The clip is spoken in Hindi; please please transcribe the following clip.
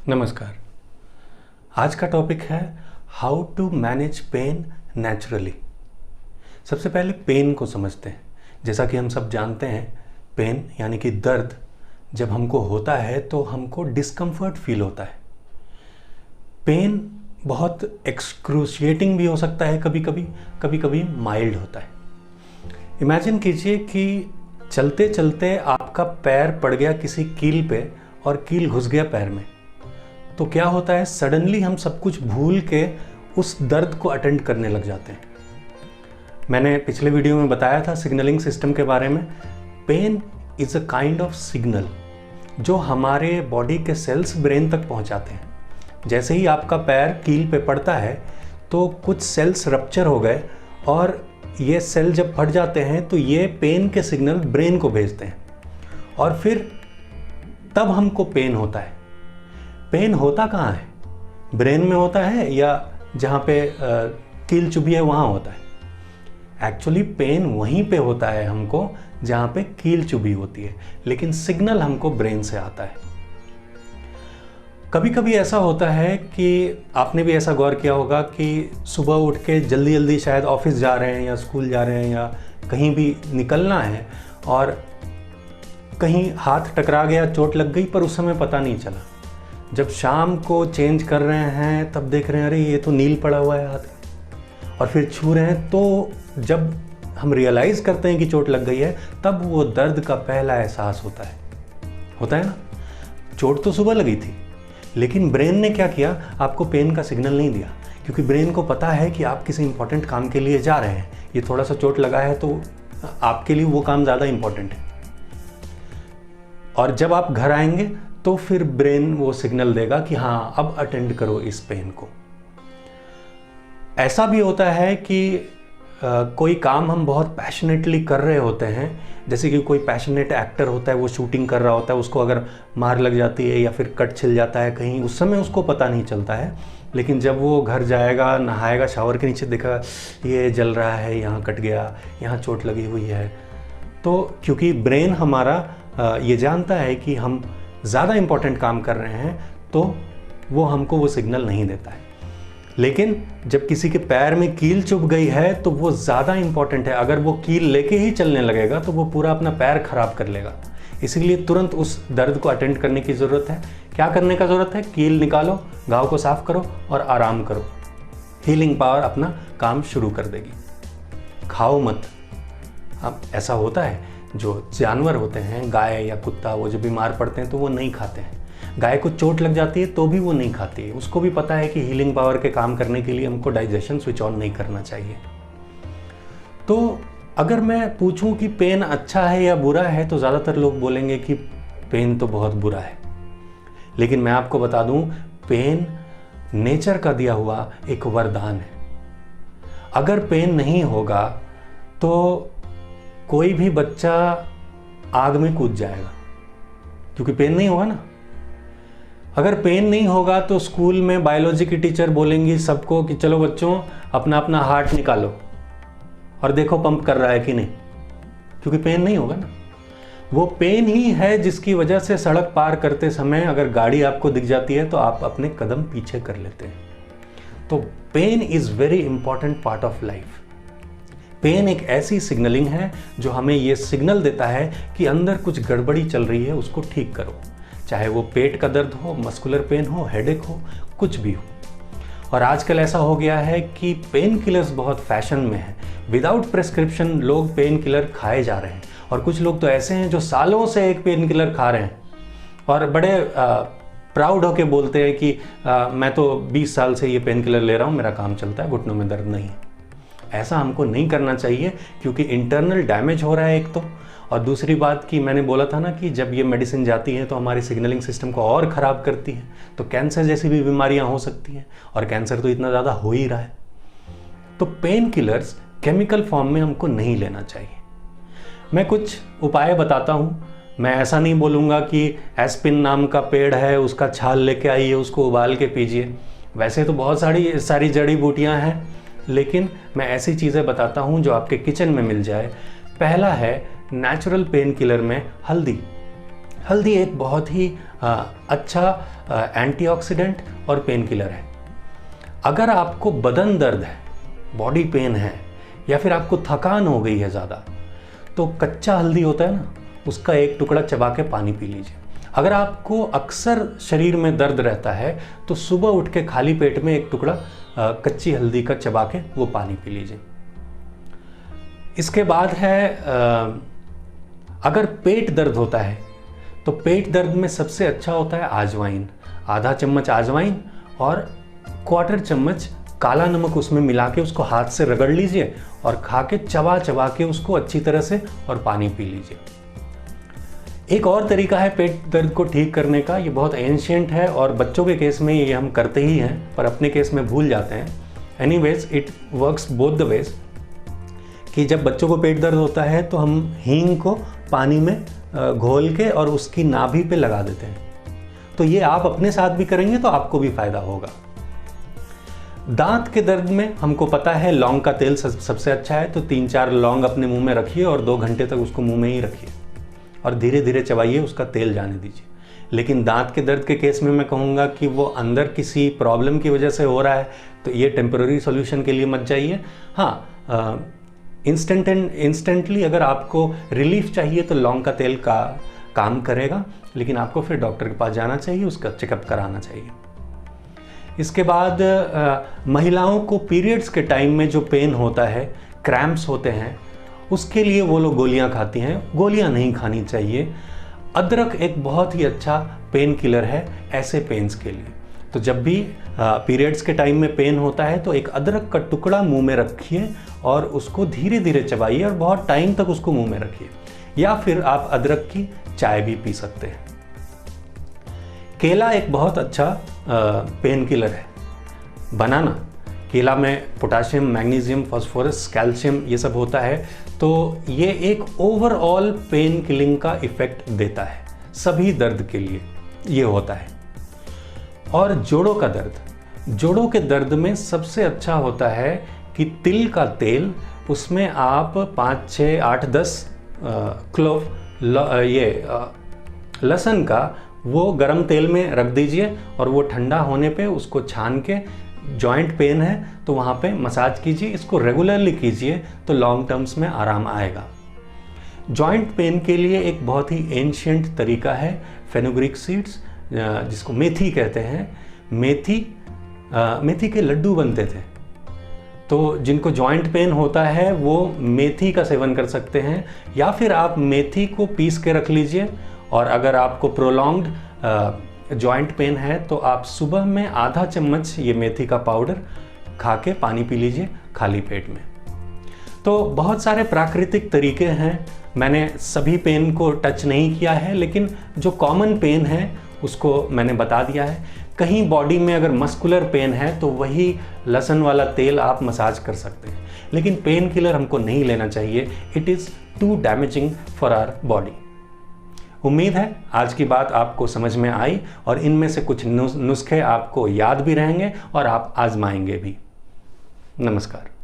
नमस्कार। आज का टॉपिक है how to manage pain naturally. सबसे पहले पेन को समझते हैं। जैसा कि हम सब जानते हैं, पेन यानी कि दर्द जब हमको होता है तो हमको डिस्कम्फर्ट फील होता है। पेन बहुत एक्सक्रूशिएटिंग भी हो सकता है, कभी कभी माइल्ड होता है। इमेजिन कीजिए कि चलते चलते आपका पैर पड़ गया किसी कील पे और कील घुस गया पैर में, तो क्या होता है, सडनली हम सब कुछ भूल के उस दर्द को अटेंड करने लग जाते हैं। मैंने पिछले वीडियो में बताया था सिग्नलिंग सिस्टम के बारे में। Pain is a kind of signal जो हमारे बॉडी के सेल्स ब्रेन तक पहुंचाते हैं। जैसे ही आपका पैर कील पे पड़ता है तो कुछ सेल्स रप्चर हो गए और ये सेल जब फट जाते हैं तो ये पेन के सिग्नल ब्रेन को भेजते हैं और फिर तब हमको पेन होता है। पेन होता कहाँ है? ब्रेन में होता है या जहाँ पे कील चुभी है वहाँ होता है? एक्चुअली पेन वहीं पे होता है हमको जहाँ पे कील चुभी होती है, लेकिन सिग्नल हमको ब्रेन से आता है। कभी कभी ऐसा होता है कि आपने भी ऐसा गौर किया होगा कि सुबह उठ के जल्दी जल्दी शायद ऑफिस जा रहे हैं या स्कूल जा रहे हैं या कहीं भी निकलना है और कहीं हाथ टकरा गया, चोट लग गई, पर उस समय पता नहीं चला। जब शाम को चेंज कर रहे हैं तब देख रहे हैं अरे ये तो नील पड़ा हुआ है हाथ, और फिर छू रहे हैं तो जब हम रियलाइज़ करते हैं कि चोट लग गई है तब वो दर्द का पहला एहसास होता है ना। चोट तो सुबह लगी थी, लेकिन ब्रेन ने क्या किया, आपको पेन का सिग्नल नहीं दिया, क्योंकि ब्रेन को पता है कि आप किसी इंपॉर्टेंट काम के लिए जा रहे हैं। ये थोड़ा सा चोट लगा है तो आपके लिए वो काम ज़्यादा इंपॉर्टेंट है। और जब आप घर आएंगे तो फिर ब्रेन वो सिग्नल देगा कि हाँ अब अटेंड करो इस पेन को। ऐसा भी होता है कि कोई काम हम बहुत पैशनेटली कर रहे होते हैं, जैसे कि कोई पैशनेट एक्टर होता है, वो शूटिंग कर रहा होता है, उसको अगर मार लग जाती है या फिर कट छिल जाता है कहीं, उस समय उसको पता नहीं चलता है, लेकिन जब वो घर जाएगा, नहाएगा, शावर के नीचे देखा ये जल रहा है, यहाँ कट गया, यहाँ चोट लगी हुई है, तो क्योंकि ब्रेन हमारा ये जानता है कि हम ज़्यादा इम्पोर्टेंट काम कर रहे हैं तो वो हमको वो सिग्नल नहीं देता है। लेकिन जब किसी के पैर में कील चुभ गई है तो वो ज़्यादा इम्पोर्टेंट है। अगर वो कील लेके ही चलने लगेगा तो वो पूरा अपना पैर खराब कर लेगा। इसीलिए तुरंत उस दर्द को अटेंड करने की ज़रूरत है। क्या करने का ज़रूरत है? कील निकालो, घाव को साफ करो और आराम करो। हीलिंग पावर अपना काम शुरू कर देगी। खाओ मत। अब ऐसा होता है, जो जानवर होते हैं, गाय या कुत्ता, वो जब बीमार पड़ते हैं तो वो नहीं खाते हैं। गाय को चोट लग जाती है तो भी वो नहीं खाती है। उसको भी पता है कि हीलिंग पावर के काम करने के लिए हमको डाइजेशन स्विच ऑन नहीं करना चाहिए। तो अगर मैं पूछूं कि पेन अच्छा है या बुरा है तो ज़्यादातर लोग बोलेंगे कि पेन तो बहुत बुरा है। लेकिन मैं आपको बता दूं, पेन नेचर का दिया हुआ एक वरदान है। अगर पेन नहीं होगा तो कोई भी बच्चा आग में कूद जाएगा, क्योंकि पेन नहीं होगा ना। अगर पेन नहीं होगा तो स्कूल में बायोलॉजी की टीचर बोलेंगी सबको कि चलो बच्चों अपना अपना हार्ट निकालो और देखो पंप कर रहा है कि नहीं, क्योंकि पेन नहीं होगा ना। वो पेन ही है जिसकी वजह से सड़क पार करते समय अगर गाड़ी आपको दिख जाती है तो आप अपने कदम पीछे कर लेते हैं। तो pain is very important part of life. Pain एक ऐसी सिग्नलिंग है जो हमें ये सिग्नल देता है कि अंदर कुछ गड़बड़ी चल रही है, उसको ठीक करो। चाहे वो पेट का दर्द हो, मस्कुलर पेन हो, हेडेक हो, कुछ भी हो। और आजकल ऐसा हो गया है कि पेन किलर्स बहुत फैशन में है। विदाउट प्रेस्क्रिप्शन लोग पेन किलर खाए जा रहे हैं, और कुछ लोग तो ऐसे हैं जो सालों से एक पेन किलर खा रहे हैं और बड़े प्राउड होके बोलते हैं कि मैं तो 20 साल से ये पेन किलर ले रहा हूँ, मेरा काम चलता है, घुटनों में दर्द नहीं है। ऐसा हमको नहीं करना चाहिए, क्योंकि इंटरनल डैमेज हो रहा है एक तो, और दूसरी बात कि मैंने बोला था ना कि जब ये मेडिसिन जाती है तो हमारी सिग्नलिंग सिस्टम को और ख़राब करती है, तो कैंसर जैसी भी बीमारियां हो सकती हैं, और कैंसर तो इतना ज़्यादा हो ही रहा है। तो पेन किलर्स केमिकल फॉर्म में हमको नहीं लेना चाहिए। मैं कुछ उपाय बताता हूँ। मैं ऐसा नहीं बोलूँगा कि एस्पिन नाम का पेड़ है, उसका छाल लेके आइए, उसको उबाल के पीजिए। वैसे तो बहुत सारी जड़ी बूटियाँ हैं, लेकिन मैं ऐसी चीज़ें बताता हूँ जो आपके किचन में मिल जाए। पहला है नेचुरल पेन किलर में हल्दी। हल्दी एक बहुत ही अच्छा एंटीऑक्सीडेंट और पेन किलर है। अगर आपको बदन दर्द है, बॉडी पेन है, या फिर आपको थकान हो गई है ज़्यादा, तो कच्चा हल्दी होता है ना, उसका एक टुकड़ा चबा के पानी पी लीजिए। अगर आपको अक्सर शरीर में दर्द रहता है तो सुबह उठ के खाली पेट में एक टुकड़ा कच्ची हल्दी का चबा के वो पानी पी लीजिए। इसके बाद है अगर पेट दर्द होता है तो पेट दर्द में सबसे अच्छा होता है आजवाइन। आधा चम्मच आजवाइन और क्वार्टर चम्मच काला नमक उसमें मिला के उसको हाथ से रगड़ लीजिए और खा के चबा चबा के उसको अच्छी तरह से और पानी पी लीजिए। एक और तरीका है पेट दर्द को ठीक करने का, ये बहुत एंशिएंट है और बच्चों के केस में ये हम करते ही हैं पर अपने केस में भूल जाते हैं। Anyways it works both the ways कि जब बच्चों को पेट दर्द होता है तो हम हींग को पानी में घोल के और उसकी नाभि पे लगा देते हैं। तो ये आप अपने साथ भी करेंगे तो आपको भी फायदा होगा। दांत के दर्द में हमको पता है लौंग का तेल सबसे अच्छा है, तो 3-4 लौंग अपने मुंह में रखिए और 2 घंटे तक उसको मुंह में ही रखिए और धीरे धीरे चबाइए, उसका तेल जाने दीजिए। लेकिन दांत के दर्द के केस में मैं कहूँगा कि वो अंदर किसी प्रॉब्लम की वजह से हो रहा है तो ये टेम्पररी सॉल्यूशन के लिए मत जाइए। हाँ, इंस्टेंटली अगर आपको रिलीफ चाहिए तो लौंग का तेल का काम करेगा, लेकिन आपको फिर डॉक्टर के पास जाना चाहिए, उसका चेकअप कराना चाहिए। इसके बाद महिलाओं को पीरियड्स के टाइम में जो पेन होता है, क्रैम्प्स होते हैं, उसके लिए वो लोग गोलियां खाती हैं। गोलियां नहीं खानी चाहिए। अदरक एक बहुत ही अच्छा पेन किलर है ऐसे पेन्स के लिए। तो जब भी पीरियड्स के टाइम में पेन होता है तो एक अदरक का टुकड़ा मुंह में रखिए और उसको धीरे धीरे चबाइए और बहुत टाइम तक उसको मुंह में रखिए, या फिर आप अदरक की चाय भी पी सकते हैं। केला एक बहुत अच्छा पेन किलर है। बनाना, केला में पोटाशियम, मैग्नीशियम, फास्फोरस, कैल्शियम ये सब होता है, तो ये एक ओवरऑल पेन किलिंग का इफेक्ट देता है। सभी दर्द के लिए ये होता है। और जोड़ों का दर्द, जोड़ों के दर्द में सबसे अच्छा होता है कि तिल का तेल, उसमें आप 5, 6, 8, 10 क्लोव लहसुन का वो गरम तेल में रख दीजिए और वो ठंडा होने पे उसको छान के, जॉइंट पेन है तो वहाँ पे मसाज कीजिए। इसको रेगुलरली कीजिए तो लॉन्ग टर्म्स में आराम आएगा। जॉइंट पेन के लिए एक बहुत ही एंशिएंट तरीका है फेनुग्रीक सीड्स, जिसको मेथी कहते हैं। मेथी के लड्डू बनते थे, तो जिनको जॉइंट पेन होता है वो मेथी का सेवन कर सकते हैं, या फिर आप मेथी को पीस के रख लीजिए। और अगर आपको प्रोलॉन्ग्ड जॉइंट पेन है तो आप सुबह में आधा चम्मच ये मेथी का पाउडर खा के पानी पी लीजिए खाली पेट में। तो बहुत सारे प्राकृतिक तरीके हैं। मैंने सभी पेन को टच नहीं किया है, लेकिन जो कॉमन पेन है उसको मैंने बता दिया है। कहीं बॉडी में अगर मस्कुलर पेन है तो वही लहसुन वाला तेल आप मसाज कर सकते हैं, लेकिन पेन किलर हमको नहीं लेना चाहिए। It is too damaging for our body. उम्मीद है आज की बात आपको समझ में आई और इनमें से कुछ नुस्खे आपको याद भी रहेंगे और आप आजमाएंगे भी। नमस्कार।